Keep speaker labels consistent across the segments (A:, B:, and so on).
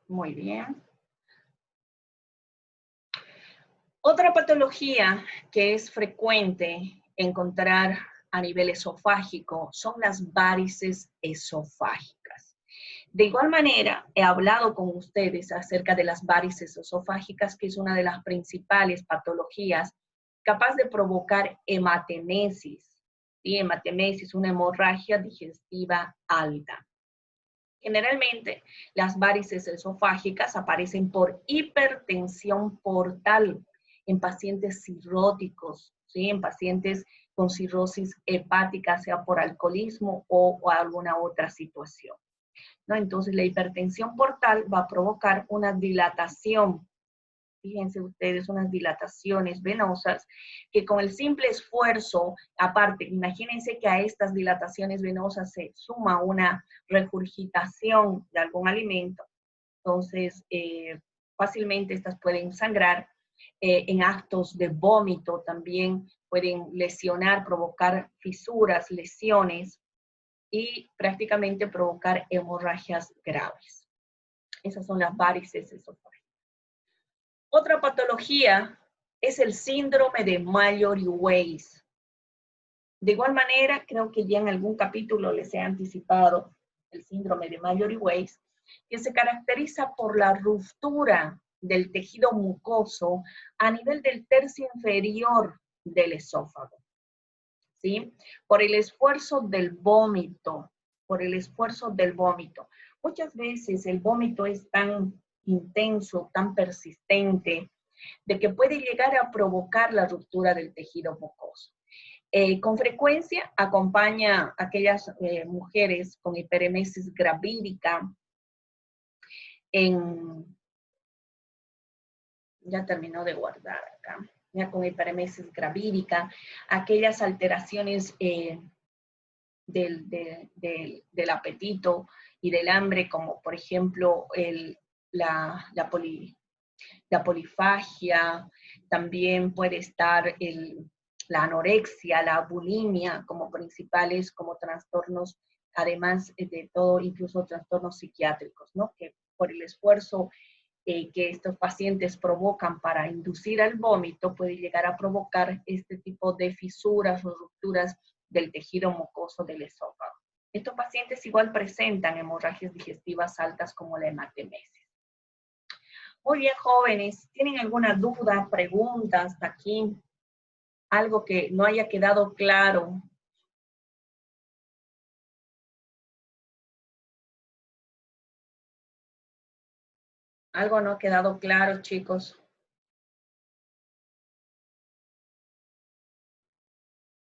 A: Muy bien. Otra patología que es frecuente encontrar a nivel esofágico son las varices esofágicas. De igual manera, he hablado con ustedes acerca de las varices esofágicas, que es una de las principales patologías capaz de provocar hematemesis. ¿Sí? Hematemesis, una hemorragia digestiva alta. Generalmente, las varices esofágicas aparecen por hipertensión portal en pacientes cirróticos, ¿sí? En pacientes con cirrosis hepática, sea por alcoholismo o alguna otra situación, ¿no? Entonces, la hipertensión portal va a provocar una dilatación. Fíjense ustedes, unas dilataciones venosas que con el simple esfuerzo, aparte, imagínense que a estas dilataciones venosas se suma una regurgitación de algún alimento, entonces fácilmente estas pueden sangrar. En actos de vómito también pueden lesionar, provocar fisuras, lesiones y prácticamente provocar hemorragias graves. Esas son las varices esofágicas. Otra patología es el síndrome de Mallory-Weiss. De igual manera, creo que ya en algún capítulo les he anticipado el síndrome de Mallory-Weiss, que se caracteriza por la ruptura del tejido mucoso a nivel del tercio inferior del esófago, ¿sí? Por el esfuerzo del vómito, Muchas veces el vómito es tan intenso, tan persistente, de que puede llegar a provocar la ruptura del tejido mucoso. Con frecuencia acompaña a aquellas mujeres con hiperemesis gravídica ya terminó de guardar acá, ya con hiperemesis gravídica, aquellas alteraciones del apetito y del hambre, como por ejemplo la polifagia, también puede estar la anorexia, la bulimia como principales, como trastornos, además de todo, incluso trastornos psiquiátricos, ¿no? Que por el esfuerzo que estos pacientes provocan para inducir al vómito, puede llegar a provocar este tipo de fisuras o rupturas del tejido mucoso del esófago. Estos pacientes igual presentan hemorragias digestivas altas como la hematemesis. Muy bien, jóvenes, ¿tienen alguna duda, pregunta hasta aquí? Algo que no haya quedado claro. Algo no ha quedado claro, chicos.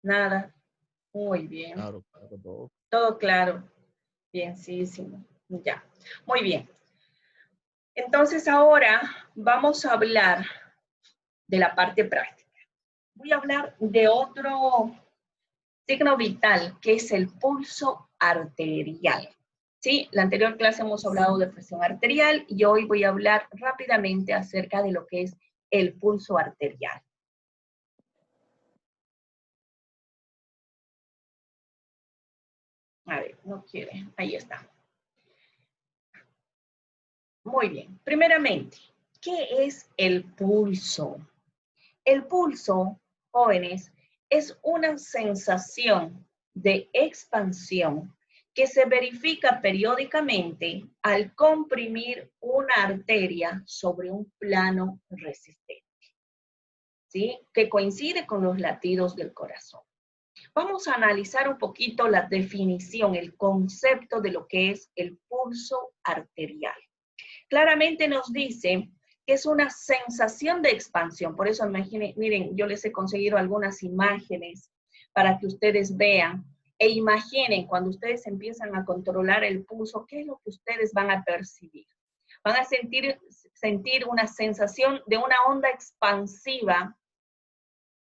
A: Nada. Muy bien.
B: Claro, claro, todo.
A: Todo claro. Bienísimo. Ya. Muy bien. Entonces ahora vamos a hablar de la parte práctica. Voy a hablar de otro signo vital, que es el pulso arterial. ¿Sí? La anterior clase hemos hablado de presión arterial y hoy voy a hablar rápidamente acerca de lo que es el pulso arterial. A ver, no quiere. Ahí está. Muy bien. Primeramente, ¿qué es el pulso? El pulso, jóvenes, es una sensación de expansión que se verifica periódicamente al comprimir una arteria sobre un plano resistente, ¿sí? Que coincide con los latidos del corazón. Vamos a analizar un poquito la definición, el concepto de lo que es el pulso arterial. Claramente nos dice que es una sensación de expansión. Por eso, miren, yo les he conseguido algunas imágenes para que ustedes vean e imaginen cuando ustedes empiezan a controlar el pulso, ¿qué es lo que ustedes van a percibir? Van a sentir una sensación de una onda expansiva,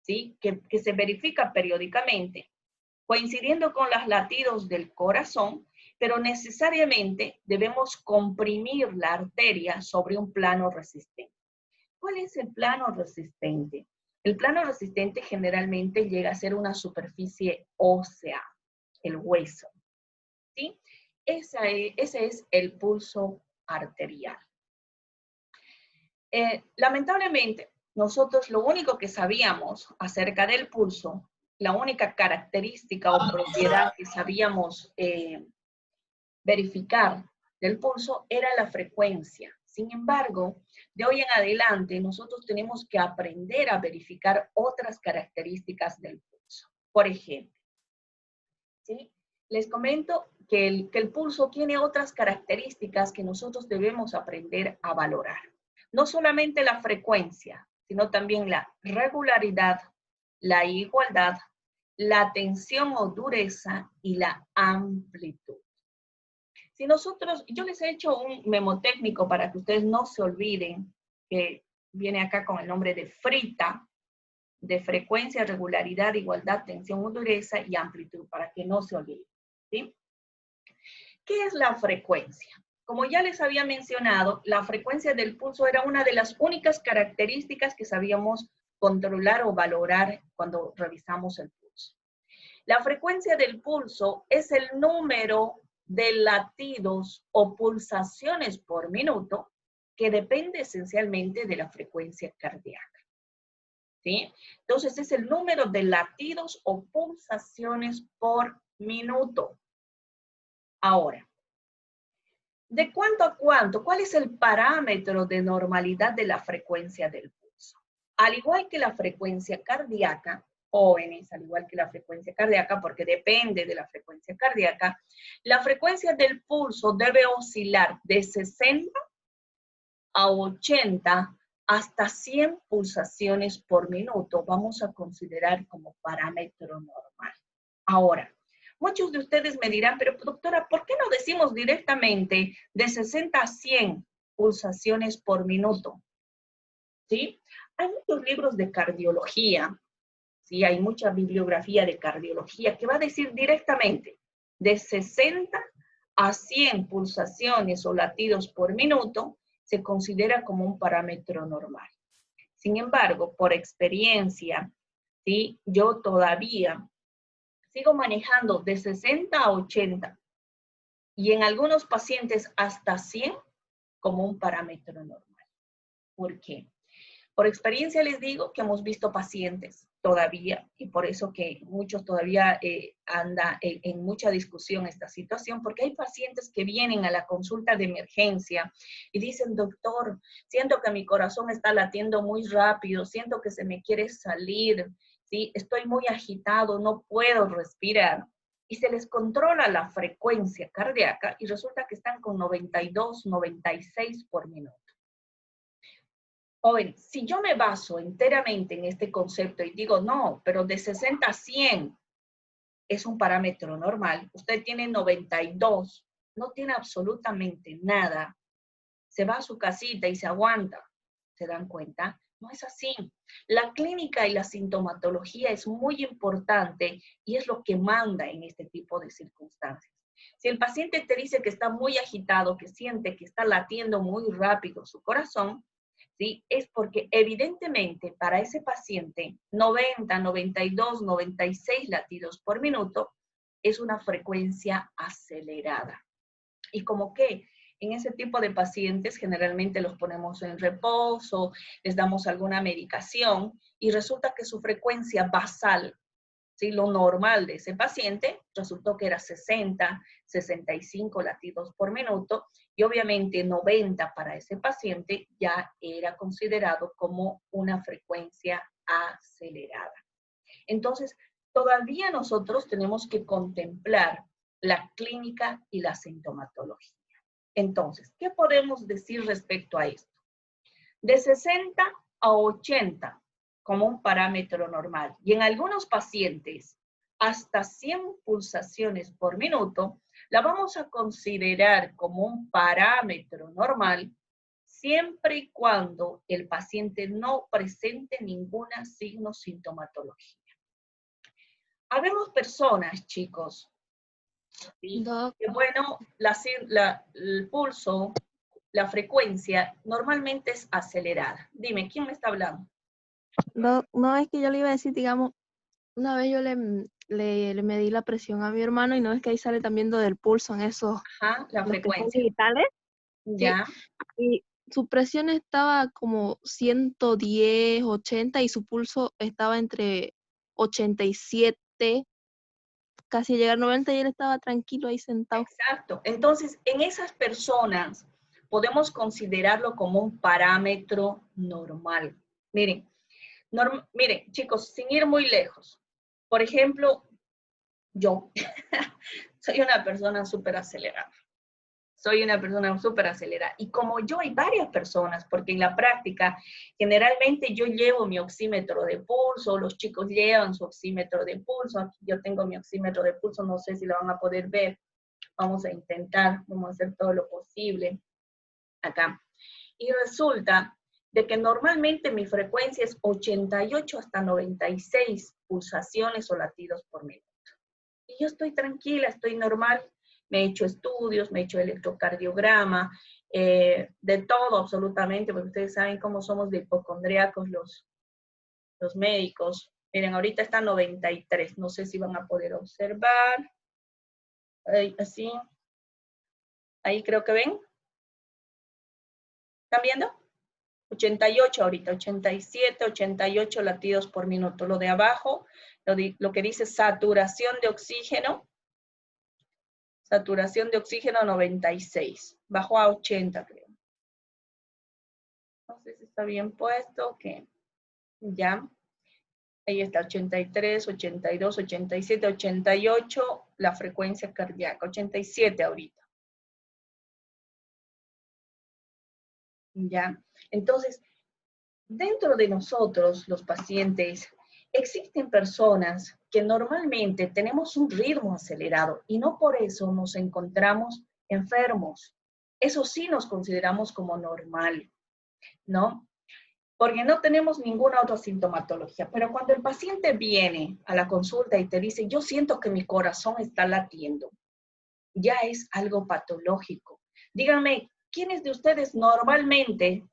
A: ¿sí? Que se verifica periódicamente, coincidiendo con los latidos del corazón, pero necesariamente debemos comprimir la arteria sobre un plano resistente. ¿Cuál es el plano resistente? El plano resistente generalmente llega a ser una superficie ósea, el hueso, ¿sí? Ese es el pulso arterial. Lamentablemente, nosotros lo único que sabíamos acerca del pulso, la única característica o propiedad que sabíamos verificar del pulso era la frecuencia. Sin embargo, de hoy en adelante nosotros tenemos que aprender a verificar otras características del pulso. Por ejemplo, ¿sí? Les comento que el pulso tiene otras características que nosotros debemos aprender a valorar. No solamente la frecuencia, sino también la regularidad, la igualdad, la tensión o dureza y la amplitud. Si nosotros, yo les he hecho un memotécnico para que ustedes no se olviden, que viene acá con el nombre de FRITA, de frecuencia, regularidad, igualdad, tensión o dureza y amplitud, para que no se olviden, ¿sí? ¿Qué es la frecuencia? Como ya les había mencionado, la frecuencia del pulso era una de las únicas características que sabíamos controlar o valorar cuando revisamos el pulso. La frecuencia del pulso es el número de latidos o pulsaciones por minuto que depende esencialmente de la frecuencia cardíaca. ¿Sí? Entonces es el número de latidos o pulsaciones por minuto. Ahora, ¿de cuánto a cuánto? ¿Cuál es el parámetro de normalidad de la frecuencia del pulso? Al igual que la frecuencia cardíaca, jóvenes, al igual que la frecuencia cardíaca, porque depende de la frecuencia cardíaca, la frecuencia del pulso debe oscilar de 60 a 80 hasta 100 pulsaciones por minuto. Vamos a considerar como parámetro normal. Ahora, muchos de ustedes me dirán, pero doctora, ¿por qué no decimos directamente de 60 a 100 pulsaciones por minuto? ¿Sí? Hay muchos libros de cardiología, ¿sí? Hay mucha bibliografía de cardiología que va a decir directamente de 60 a 100 pulsaciones o latidos por minuto se considera como un parámetro normal. Sin embargo, por experiencia, ¿sí? Yo todavía sigo manejando de 60 a 80 y en algunos pacientes hasta 100 como un parámetro normal. ¿Por qué? Por experiencia les digo que hemos visto pacientes todavía, y por eso que muchos todavía anda en mucha discusión esta situación, porque hay pacientes que vienen a la consulta de emergencia y dicen, doctor, siento que mi corazón está latiendo muy rápido, siento que se me quiere salir, ¿sí? Estoy muy agitado, no puedo respirar. Y se les controla la frecuencia cardíaca y resulta que están con 92, 96 por minuto. Joven, si yo me baso enteramente en este concepto y digo, no, pero de 60 a 100 es un parámetro normal, usted tiene 92, no tiene absolutamente nada, se va a su casita y se aguanta, ¿se dan cuenta? No es así. La clínica y la sintomatología es muy importante y es lo que manda en este tipo de circunstancias. Si el paciente te dice que está muy agitado, que siente que está latiendo muy rápido su corazón, ¿sí? Es porque evidentemente para ese paciente 90, 92, 96 latidos por minuto es una frecuencia acelerada. Y como que en ese tipo de pacientes generalmente los ponemos en reposo, les damos alguna medicación y resulta que su frecuencia basal, ¿sí? Lo normal de ese paciente resultó que era 60, 65 latidos por minuto y obviamente 90 para ese paciente ya era considerado como una frecuencia acelerada. Entonces, todavía nosotros tenemos que contemplar la clínica y la sintomatología. Entonces, ¿qué podemos decir respecto a esto? De 60 a 80 como un parámetro normal y en algunos pacientes hasta 100 pulsaciones por minuto, la vamos a considerar como un parámetro normal siempre y cuando el paciente no presente ninguna signo sintomatología. Habemos personas, chicos, ¿sí? Que bueno, el pulso, la frecuencia normalmente es acelerada. Dime, ¿quién me está hablando?
B: No, no, es que yo le iba a decir, digamos, una vez yo le medí la presión a mi hermano y no es que ahí sale también lo del pulso en esos,
A: Ajá, la
B: los que son
A: frecuencia.
B: digitales, ¿sí?
A: Ya,
B: su presión estaba como 110, 80 y su pulso estaba entre 87, casi llegar a 90 y él estaba tranquilo ahí sentado.
A: Exacto. Entonces, en esas personas podemos considerarlo como un parámetro normal. Miren, miren, chicos, sin ir muy lejos. Por ejemplo, yo soy una persona súper acelerada. Soy una persona súper acelerada. Y como yo, hay varias personas, porque en la práctica, generalmente yo llevo mi oxímetro de pulso, los chicos llevan su oxímetro de pulso. Aquí yo tengo mi oxímetro de pulso, no sé si lo van a poder ver. Vamos a intentar, vamos a hacer todo lo posible acá. Y resulta de que normalmente mi frecuencia es 88 hasta 96 pulsaciones o latidos por minuto. Y yo estoy tranquila, estoy normal. Me he hecho estudios, me he hecho electrocardiograma, de todo absolutamente, porque ustedes saben cómo somos de hipocondríacos los médicos. Miren, ahorita está 93, no sé si van a poder observar. Así, ahí creo que ven. ¿Están viendo? 88 ahorita, 87, 88 latidos por minuto. Lo de abajo, lo que dice saturación de oxígeno 96. Bajó a 80, creo. No sé si está bien puesto, ok. Ya. Ahí está, 83, 82, 87, 88, la frecuencia cardíaca. 87 ahorita. Ya. Entonces, dentro de nosotros, los pacientes, existen personas que normalmente tenemos un ritmo acelerado y no por eso nos encontramos enfermos. Eso sí nos consideramos como normal, ¿no? Porque no tenemos ninguna otra sintomatología. Pero cuando el paciente viene a la consulta y te dice, yo siento que mi corazón está latiendo, ya es algo patológico. Díganme, ¿quiénes de ustedes normalmente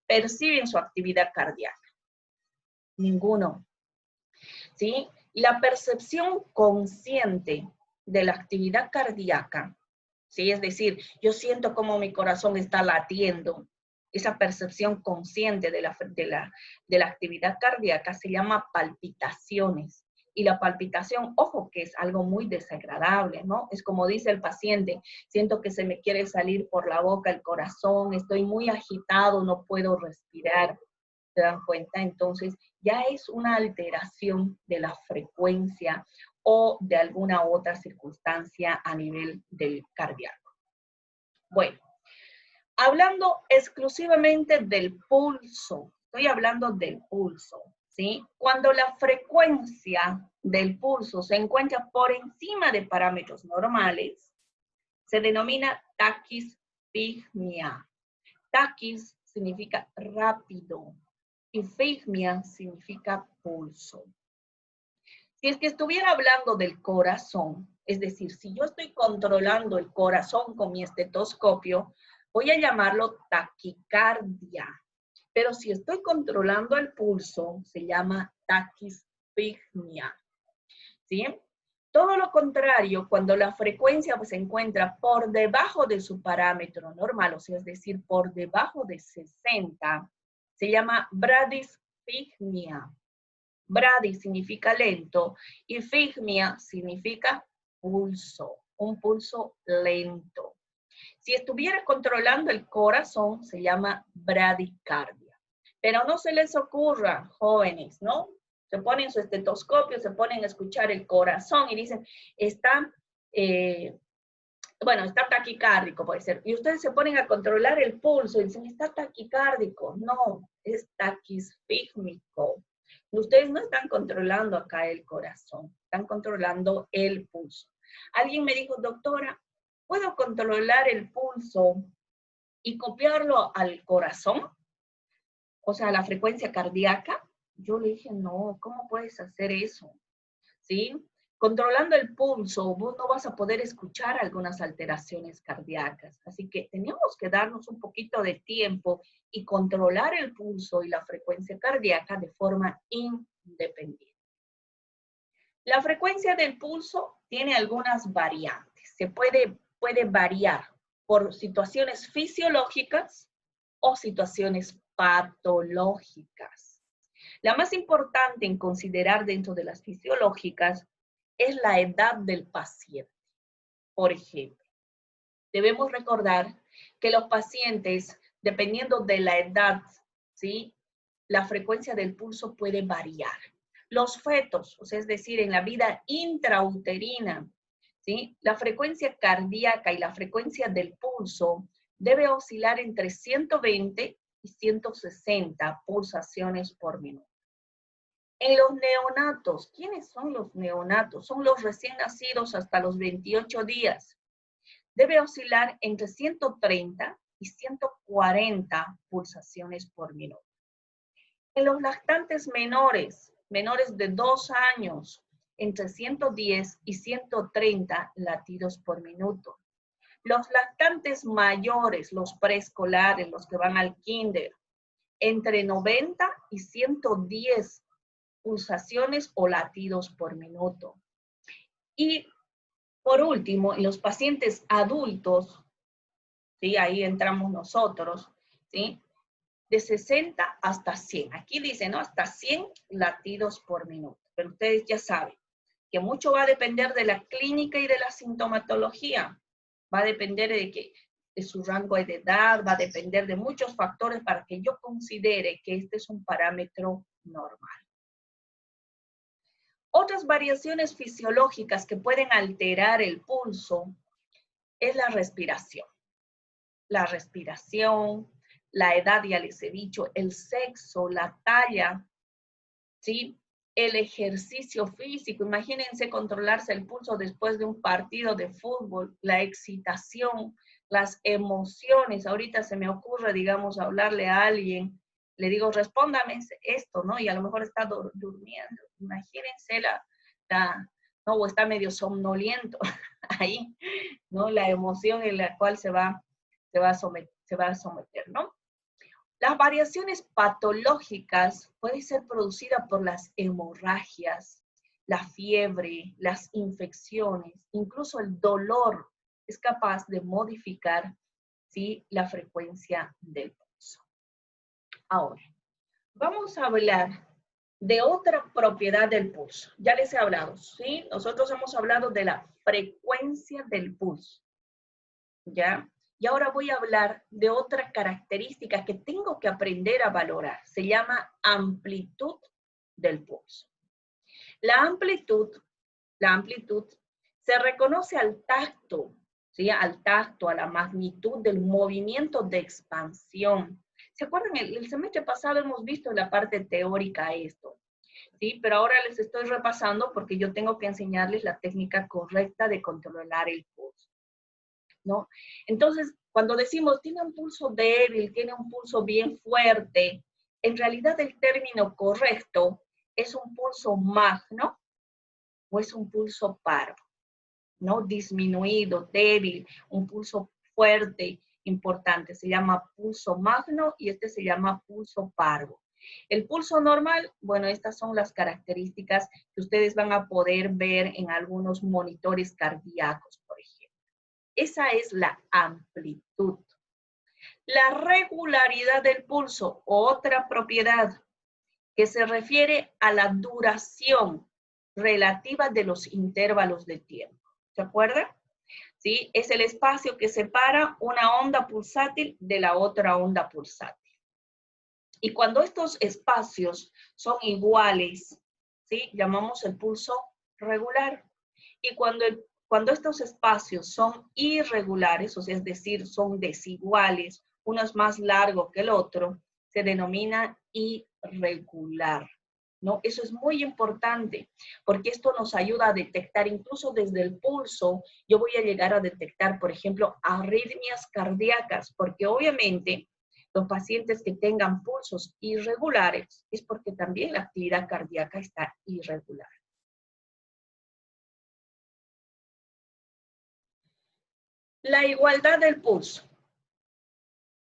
A: perciben su actividad cardíaca? Ninguno, ¿sí? La percepción consciente de la actividad cardíaca, ¿sí? Es decir, yo siento como mi corazón está latiendo. Esa percepción consciente de la actividad cardíaca se llama palpitaciones. Y la palpitación, ojo, que es algo muy desagradable, ¿no? Es como dice el paciente, siento que se me quiere salir por la boca el corazón, estoy muy agitado, no puedo respirar. ¿Se dan cuenta? Entonces, ya es una alteración de la frecuencia o de alguna otra circunstancia a nivel del cardíaco. Bueno, hablando exclusivamente del pulso, estoy hablando del pulso, ¿sí? Cuando la frecuencia del pulso se encuentra por encima de parámetros normales, se denomina taquisfigmia. Taquis significa rápido y figmia significa pulso. Si es que estuviera hablando del corazón, es decir, si yo estoy controlando el corazón con mi estetoscopio, voy a llamarlo taquicardia. Pero si estoy controlando el pulso, se llama taquisfigmia. ¿Sí? Todo lo contrario, cuando la frecuencia se encuentra por debajo de su parámetro normal, o sea, es decir, por debajo de 60, se llama bradisfigmia. Brady significa lento y figmia significa pulso, un pulso lento. Si estuviera controlando el corazón, se llama bradicardia. Pero no se les ocurra, jóvenes, ¿no? Se ponen su estetoscopio, se ponen a escuchar el corazón y dicen, está taquicárdico, puede ser. Y ustedes se ponen a controlar el pulso y dicen, está taquicárdico. No, es taquisfígmico. Ustedes no están controlando acá el corazón, están controlando el pulso. Alguien me dijo, doctora, ¿puedo controlar el pulso y copiarlo al corazón? O sea, la frecuencia cardíaca. Yo le dije, no, ¿cómo puedes hacer eso? ¿Sí? Controlando el pulso, vos no vas a poder escuchar algunas alteraciones cardíacas. Así que tenemos que darnos un poquito de tiempo y controlar el pulso y la frecuencia cardíaca de forma independiente. La frecuencia del pulso tiene algunas variantes. Puede variar, por situaciones fisiológicas o situaciones patológicas. La más importante en considerar dentro de las fisiológicas es la edad del paciente. Por ejemplo, debemos recordar que los pacientes, dependiendo de la edad, ¿sí?, la frecuencia del pulso puede variar. Los fetos, o sea, es decir, en la vida intrauterina, ¿sí?, la frecuencia cardíaca y la frecuencia del pulso debe oscilar entre 120 y 160 pulsaciones por minuto. En los neonatos, ¿quiénes son los neonatos? Son los recién nacidos hasta los 28 días. Debe oscilar entre 130 y 140 pulsaciones por minuto. En los lactantes menores de 2 años, entre 110 y 130 latidos por minuto. Los lactantes mayores, los preescolares, los que van al kinder, entre 90 y 110 pulsaciones o latidos por minuto. Y por último, en los pacientes adultos, ¿sí?, ahí entramos nosotros, ¿sí?, de 60 hasta 100. Aquí dice, ¿no?, hasta 100 latidos por minuto. Pero ustedes ya saben que mucho va a depender de la clínica y de la sintomatología. Va a depender de su rango de edad, va a depender de muchos factores para que yo considere que este es un parámetro normal. Otras variaciones fisiológicas que pueden alterar el pulso es la respiración. La respiración, la edad, ya les he dicho, el sexo, la talla, ¿sí?, el ejercicio físico. Imagínense controlarse el pulso después de un partido de fútbol, la excitación, las emociones. Ahorita se me ocurre, digamos, hablarle a alguien, le digo, respóndame esto, ¿no? Y a lo mejor está durmiendo. Imagínense no, o está medio somnoliento ahí, ¿no? La emoción en la cual se va a someter, ¿no? Las variaciones patológicas pueden ser producidas por las hemorragias, la fiebre, las infecciones, incluso el dolor es capaz de modificar, ¿sí?, la frecuencia del pulso. Ahora, vamos a hablar de otra propiedad del pulso. Ya les he hablado, ¿sí? Nosotros hemos hablado de la frecuencia del pulso, ¿ya? Y ahora voy a hablar de otra característica que tengo que aprender a valorar. Se llama amplitud del pulso. La amplitud se reconoce al tacto, ¿sí?, al tacto, a la magnitud del movimiento de expansión. ¿Se acuerdan? El semestre pasado hemos visto en la parte teórica esto, ¿sí? Pero ahora les estoy repasando porque yo tengo que enseñarles la técnica correcta de controlar el pulso, ¿no? Entonces, cuando decimos tiene un pulso débil, tiene un pulso bien fuerte, en realidad el término correcto es un pulso magno o es un pulso parvo, ¿no? Disminuido, débil, un pulso fuerte, importante. Se llama pulso magno y este se llama pulso parvo. El pulso normal, bueno, estas son las características que ustedes van a poder ver en algunos monitores cardíacos, por ejemplo. Esa es la amplitud. La regularidad del pulso, otra propiedad que se refiere a la duración relativa de los intervalos de tiempo. ¿Se acuerdan? ¿Sí? Es el espacio que separa una onda pulsátil de la otra onda pulsátil. Y cuando estos espacios son iguales, ¿sí?, llamamos el pulso regular. Y cuando estos espacios son irregulares, o sea, es decir, son desiguales, uno es más largo que el otro, se denomina irregular, ¿no? Eso es muy importante, porque esto nos ayuda a detectar, incluso desde el pulso, yo voy a llegar a detectar, por ejemplo, arritmias cardíacas, porque obviamente los pacientes que tengan pulsos irregulares es porque también la actividad cardíaca está irregular. La igualdad del pulso,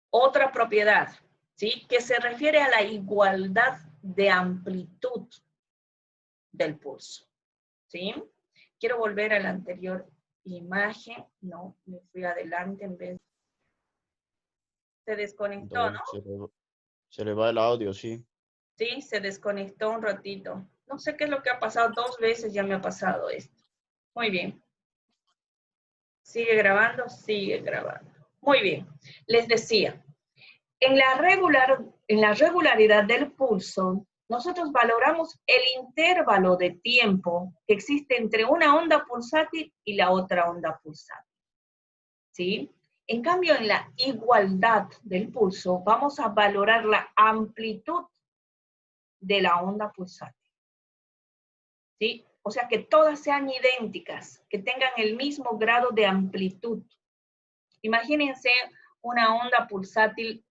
A: otra propiedad, ¿sí?, que se refiere a la igualdad de amplitud del pulso, ¿sí? Quiero volver a la anterior imagen, no, me fui adelante en vez Se desconectó, ¿no?
C: Entonces, se le va el audio, sí.
A: Sí, se desconectó un ratito. No sé qué es lo que ha pasado. 2 veces ya me ha pasado esto. Muy bien. ¿Sigue grabando? Sigue grabando. Muy bien. Les decía, en la regularidad del pulso, nosotros valoramos el intervalo de tiempo que existe entre una onda pulsátil y la otra onda pulsátil. ¿Sí? En cambio, en la igualdad del pulso, vamos a valorar la amplitud de la onda pulsátil. ¿Sí? O sea, que todas sean idénticas, que tengan el mismo grado de amplitud. Imagínense una onda pulsátil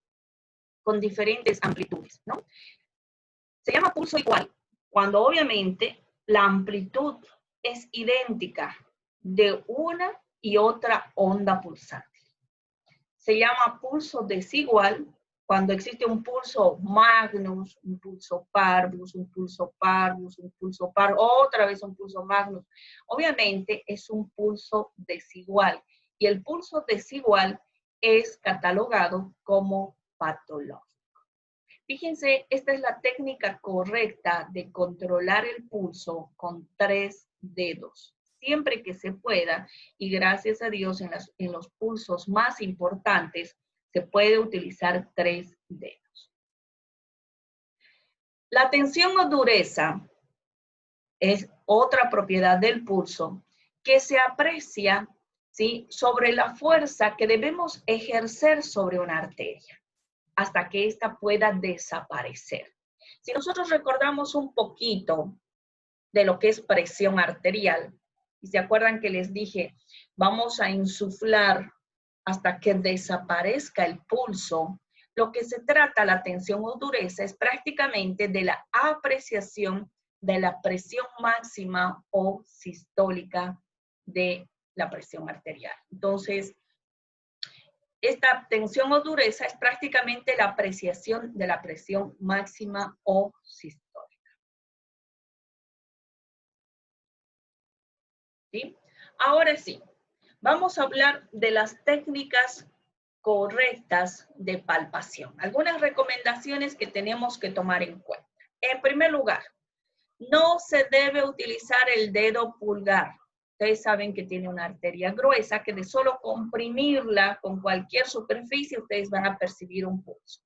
A: con diferentes amplitudes, ¿no? Se llama pulso igual, cuando obviamente la amplitud es idéntica de una y otra onda pulsátil. Se llama pulso desigual cuando existe un pulso magnus, un pulso parvus, un pulso parvus, un pulso parvus, otra vez un pulso magnus. Obviamente es un pulso desigual y el pulso desigual es catalogado como patológico. Fíjense, esta es la técnica correcta de controlar el pulso con 3 dedos, siempre que se pueda, y gracias a Dios en los pulsos más importantes se puede utilizar 3 dedos. La tensión o dureza es otra propiedad del pulso que se aprecia, ¿sí?, sobre la fuerza que debemos ejercer sobre una arteria, hasta que ésta pueda desaparecer. Si nosotros recordamos un poquito de lo que es presión arterial, y se acuerdan que les dije, vamos a insuflar hasta que desaparezca el pulso, lo que se trata, la tensión o dureza, es prácticamente de la apreciación de la presión máxima o sistólica de la presión arterial. Entonces, esta tensión o dureza es prácticamente la apreciación de la presión máxima o sistólica. ¿Sí? Ahora sí, vamos a hablar de las técnicas correctas de palpación. Algunas recomendaciones que tenemos que tomar en cuenta. En primer lugar, no se debe utilizar el dedo pulgar. Ustedes saben que tiene una arteria gruesa, que de solo comprimirla con cualquier superficie, ustedes van a percibir un pulso.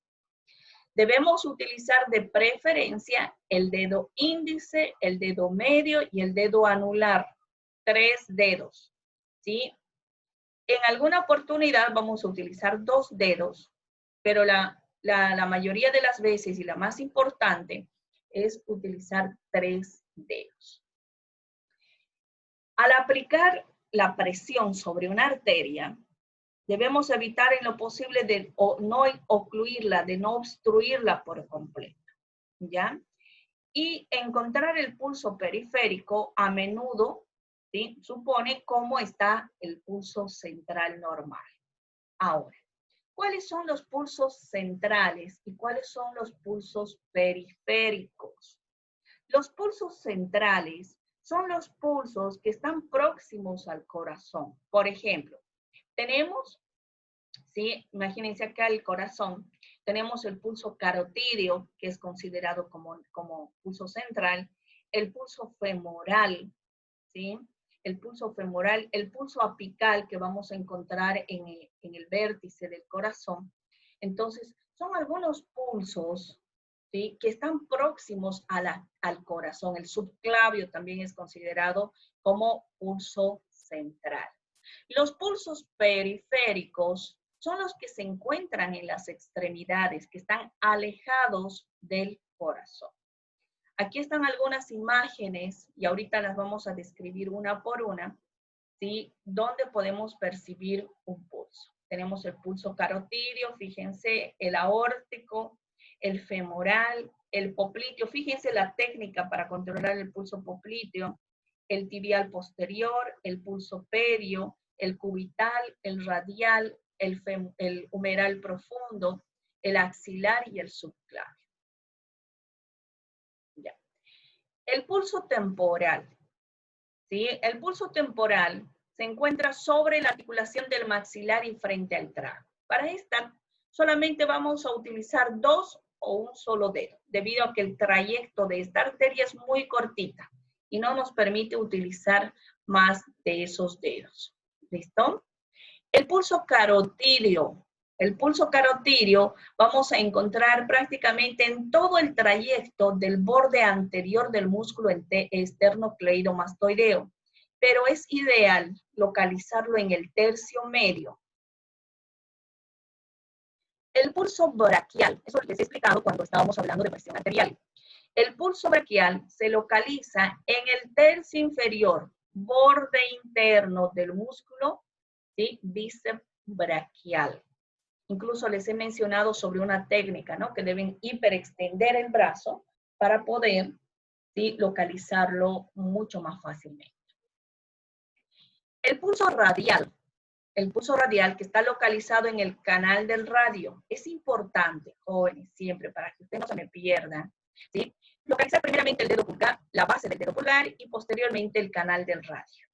A: Debemos utilizar de preferencia el dedo índice, el dedo medio y el dedo anular. 3 dedos, ¿sí? En alguna oportunidad vamos a utilizar 2 dedos, pero la mayoría de las veces, y la más importante, es utilizar 3 dedos. Al aplicar la presión sobre una arteria, debemos evitar en lo posible de no ocluirla, de no obstruirla por completo, ¿ya? Y encontrar el pulso periférico a menudo, ¿sí?, supone cómo está el pulso central normal. Ahora, ¿cuáles son los pulsos centrales y cuáles son los pulsos periféricos? Los pulsos centrales son los pulsos que están próximos al corazón. Por ejemplo, tenemos, ¿sí?, imagínense acá el corazón, tenemos el pulso carotídeo, que es considerado como pulso central, el pulso femoral, ¿sí?, el pulso femoral, el pulso apical que vamos a encontrar en el vértice del corazón. Entonces, son algunos pulsos, ¿sí?, que están próximos al corazón. El subclavio también es considerado como pulso central. Los pulsos periféricos son los que se encuentran en las extremidades, que están alejados del corazón. Aquí están algunas imágenes, y ahorita las vamos a describir una por una, ¿sí?, donde podemos percibir un pulso. Tenemos el pulso carotídeo, fíjense, el aórtico, el femoral, el popliteo. Fíjense la técnica para controlar el pulso popliteo, el tibial posterior, el pulso perio, el cubital, el radial, el humeral profundo, el axilar y el subclavio. Ya. El pulso temporal, ¿sí? El pulso temporal se encuentra sobre la articulación del maxilar y frente al trago. Para esta solamente vamos a utilizar 2 o un solo dedo, debido a que el trayecto de esta arteria es muy cortita y no nos permite utilizar más de esos dedos. ¿Listo? El pulso carotídeo. El pulso carotídeo vamos a encontrar prácticamente en todo el trayecto del borde anterior del músculo esternocleidomastoideo, pero es ideal localizarlo en el tercio medio. El pulso braquial, eso les he explicado cuando estábamos hablando de presión arterial. El pulso braquial se localiza en el tercio inferior, borde interno del músculo, ¿sí? Bíceps braquial. Incluso les he mencionado sobre una técnica, ¿no? Que deben hiperextender el brazo para poder, ¿sí? Localizarlo mucho más fácilmente. El pulso radial. El pulso radial que está localizado en el canal del radio. Es importante, jóvenes, siempre, para que ustedes no se me pierdan, ¿sí? Localizar primeramente el dedo pulgar, la base del dedo pulgar y posteriormente el canal del radio.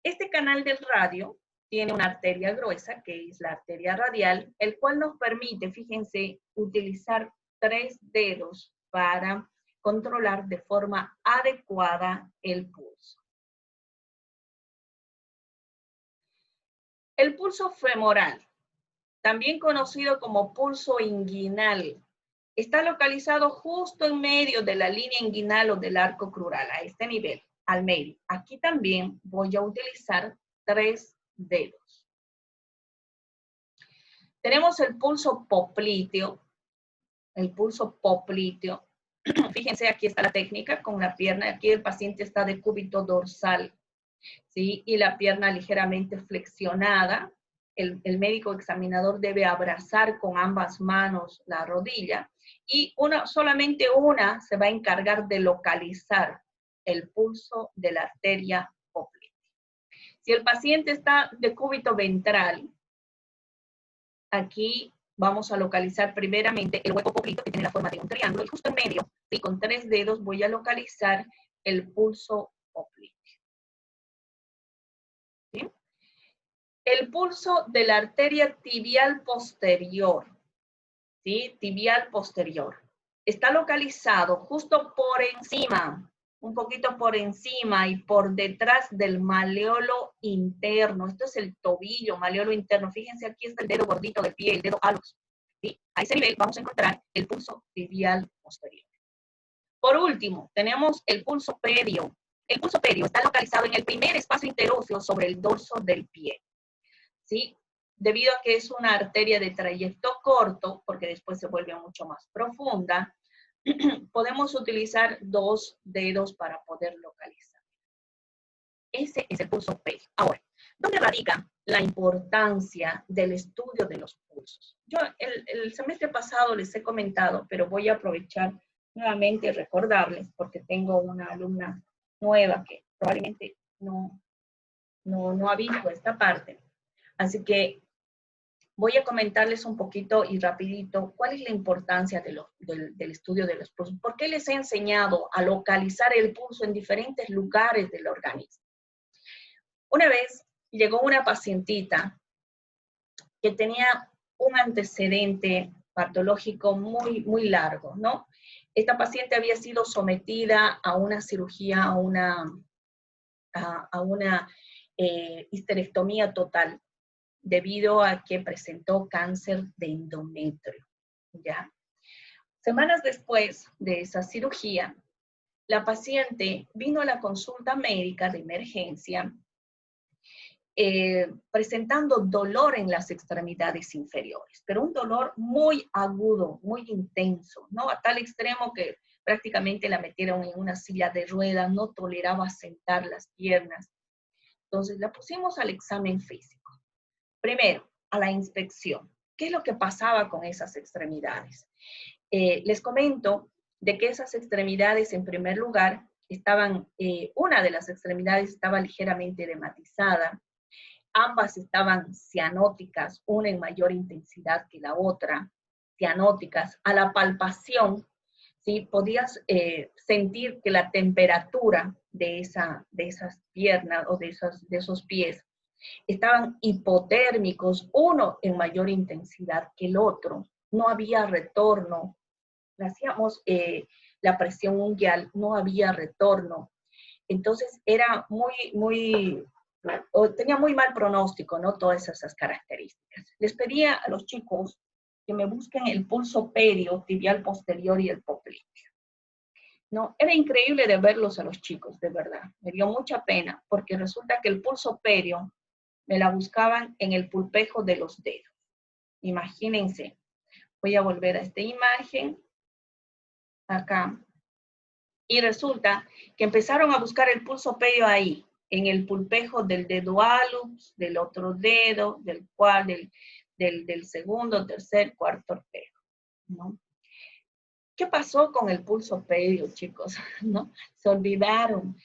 A: Este canal del radio tiene una arteria gruesa, que es la arteria radial, el cual nos permite, fíjense, utilizar 3 dedos para controlar de forma adecuada el pulso. El pulso femoral, también conocido como pulso inguinal, está localizado justo en medio de la línea inguinal o del arco crural, a este nivel, al medio. Aquí también voy a utilizar 3 dedos. Tenemos el pulso popliteo. El pulso popliteo. Fíjense, aquí está la técnica con la pierna. Aquí el paciente está de cúbito dorsal, ¿sí? Y la pierna ligeramente flexionada. El médico examinador debe abrazar con ambas manos la rodilla y solamente una se va a encargar de localizar el pulso de la arteria poplitea. Si el paciente está de cúbito ventral, aquí vamos a localizar primeramente el hueco popliteo, que tiene la forma de un triángulo, y justo en medio, ¿sí? Con 3 dedos voy a localizar el pulso popliteo. ¿Sí? El pulso de la arteria tibial posterior, ¿sí? Tibial posterior. Está localizado justo por encima, un poquito por encima y por detrás del maleolo interno. Esto es el tobillo, maleolo interno. Fíjense, aquí está el dedo gordito del pie, el dedo hallux, ¿sí? A ese nivel vamos a encontrar el pulso tibial posterior. Por último, tenemos el pulso pedio. El pulso pedio está localizado en el primer espacio interóseo sobre el dorso del pie, ¿sí? Debido a que es una arteria de trayecto corto, porque después se vuelve mucho más profunda, podemos utilizar 2 dedos para poder localizar. Ese es el pulso pedio. Ahora, ¿dónde radica la importancia del estudio de los pulsos? Yo el semestre pasado les he comentado, pero voy a aprovechar nuevamente y recordarles, porque tengo una alumna nueva que probablemente no ha visto esta parte. Así que voy a comentarles un poquito y rapidito cuál es la importancia del estudio de los pulsos. ¿Por qué les he enseñado a localizar el pulso en diferentes lugares del organismo? Una vez llegó una pacientita que tenía un antecedente patológico muy largo, ¿no? Esta paciente había sido sometida a una cirugía, a una histerectomía total, debido a que presentó cáncer de endometrio, ¿ya? Semanas después de esa cirugía, la paciente vino a la consulta médica de emergencia presentando dolor en las extremidades inferiores, pero un dolor muy agudo, muy intenso, ¿no? A tal extremo que prácticamente la metieron en una silla de ruedas, no toleraba sentar las piernas. Entonces la pusimos al examen físico. Primero, a la inspección. ¿Qué es lo que pasaba con esas extremidades? Les comento de que esas extremidades, en primer lugar, una de las extremidades estaba ligeramente edematizada, ambas estaban cianóticas, una en mayor intensidad que la otra, cianóticas. A la palpación, ¿sí? Podías sentir que la temperatura de esas piernas o de esos pies estaban hipotérmicos, uno en mayor intensidad que el otro, no había retorno, hacíamos la presión unguial, no había retorno, entonces era tenía muy mal pronóstico, ¿no? Todas esas características. Les pedía a los chicos que me busquen el pulso perio, tibial posterior y el popliteo. No, era increíble de verlos a los chicos, de verdad. Me dio mucha pena, porque resulta que el pulso perio me la buscaban en el pulpejo de los dedos. Imagínense. Voy a volver a esta imagen. Acá. Y resulta que empezaron a buscar el pulso perio ahí, en el pulpejo del dedo hallux, del otro dedo, del segundo, tercer, cuarto dedo, ¿no? ¿Qué pasó con el pulso perio, chicos? ¿No? Se olvidaron.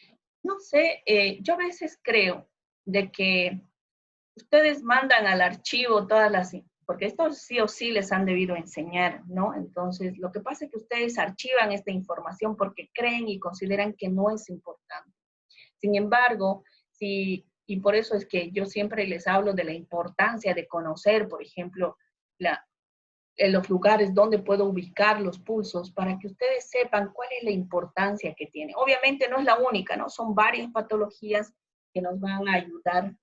A: No sé, yo a veces creo de que ustedes mandan al archivo todas las, porque esto sí o sí les han debido enseñar, ¿no? Entonces, lo que pasa es que ustedes archivan esta información porque creen y consideran que no es importante. Sin embargo, y por eso es que yo siempre les hablo de la importancia de conocer, por ejemplo, en los lugares donde puedo ubicar los pulsos para que ustedes sepan cuál es la importancia que tiene. Obviamente no es la única, ¿no? Son varias patologías que nos van a ayudar,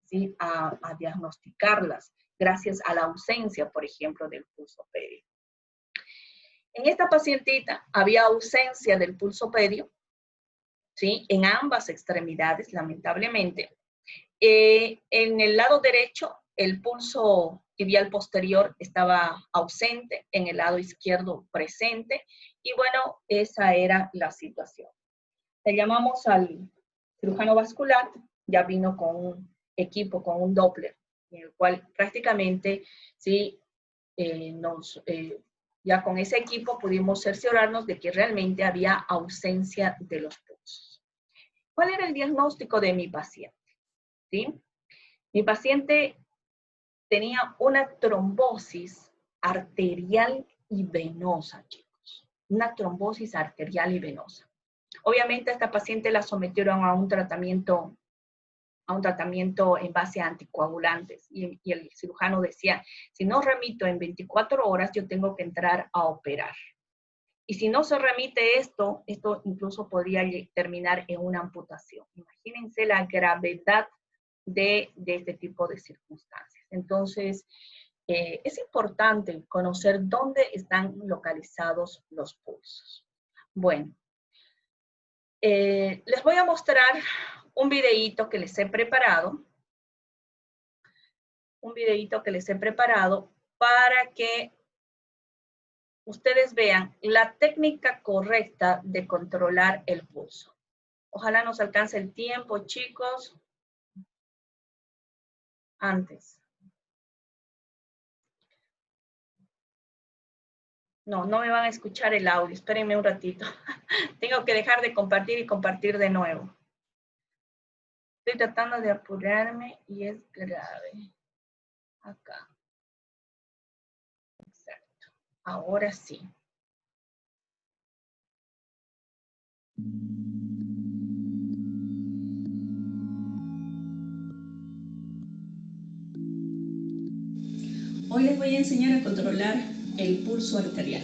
A: ¿sí? a diagnosticarlas gracias a la ausencia, por ejemplo, del pulso perio. En esta pacientita había ausencia del pulso perio, ¿sí? En ambas extremidades, lamentablemente. En el lado derecho, el pulso tibial posterior estaba ausente, en el lado izquierdo presente, y bueno, esa era la situación. Le llamamos al cirujano vascular, ya vino con un equipo, con un Doppler, en el cual prácticamente, sí, ya con ese equipo pudimos cerciorarnos de que realmente había ausencia de los pulsos. ¿Cuál era el diagnóstico de mi paciente? ¿Sí? Mi paciente tenía una trombosis arterial y venosa, chicos. Una trombosis arterial y venosa. Obviamente a esta paciente la sometieron a un tratamiento en base a anticoagulantes. Y el cirujano decía, si no remito en 24 horas, yo tengo que entrar a operar. Y si no se remite esto incluso podría terminar en una amputación. Imagínense la gravedad de este tipo de circunstancias. Entonces, es importante conocer dónde están localizados los pulsos. Bueno, les voy a mostrar un videíto que les he preparado. Un videíto que les he preparado para que ustedes vean la técnica correcta de controlar el pulso. Ojalá nos alcance el tiempo, chicos. Antes. No me van a escuchar el audio. Espérenme un ratito. Tengo que dejar de compartir y compartir de nuevo. Estoy tratando de apurarme y es grave. Acá. Exacto. Ahora sí.
D: Hoy les voy a enseñar a controlar el pulso arterial.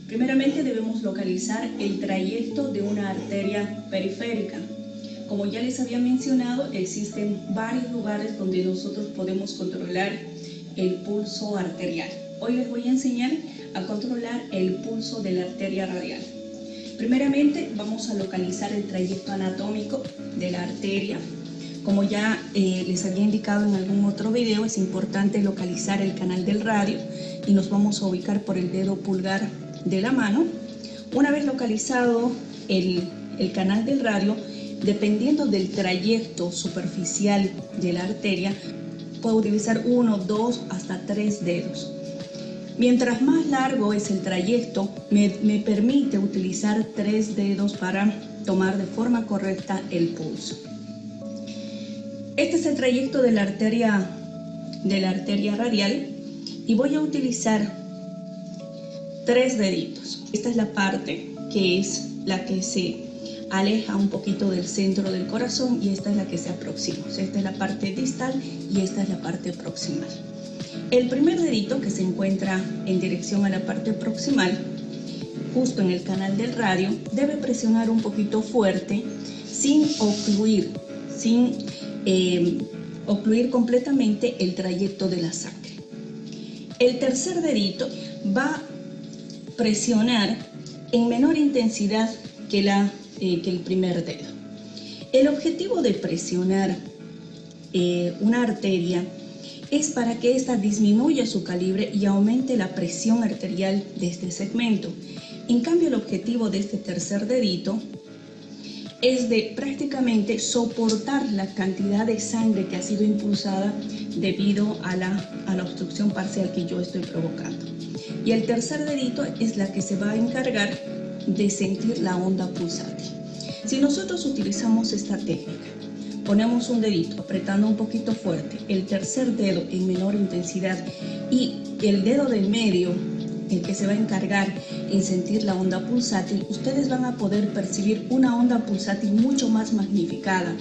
D: Primeramente debemos localizar el trayecto de una arteria periférica. Como ya les había mencionado, existen varios lugares donde nosotros podemos controlar el pulso arterial. Hoy les voy a enseñar a controlar el pulso de la arteria radial. Primeramente vamos a localizar el trayecto anatómico de la arteria. Como ya les había indicado en algún otro video, es importante localizar el canal del radio y nos vamos a ubicar por el dedo pulgar de la mano. Una vez localizado el canal del radio, dependiendo del trayecto superficial de la arteria, puedo utilizar 1, 2, hasta 3 dedos. Mientras más largo es el trayecto, me permite utilizar 3 dedos para tomar de forma correcta el pulso. Este es el trayecto de la arteria radial y voy a utilizar 3 deditos. Esta es la parte que es la que se aleja un poquito del centro del corazón y esta es la que se aproxima. O sea, esta es la parte distal y esta es la parte proximal. El primer dedito, que se encuentra en dirección a la parte proximal, justo en el canal del radio, debe presionar un poquito fuerte sin ocluir completamente el trayecto de la sangre. El tercer dedito va a presionar en menor intensidad que el primer dedo. El objetivo de presionar una arteria es para que ésta disminuya su calibre y aumente la presión arterial de este segmento. En cambio, el objetivo de este tercer dedito es de prácticamente soportar la cantidad de sangre que ha sido impulsada debido a la obstrucción parcial que yo estoy provocando. Y el tercer dedito es la que se va a encargar de sentir la onda pulsátil. Si nosotros utilizamos esta técnica, ponemos un dedito apretando un poquito fuerte, el tercer dedo en menor intensidad y el dedo del medio, el que se va a encargar en sentir la onda pulsátil, ustedes van a poder percibir una onda pulsátil mucho más magnificada,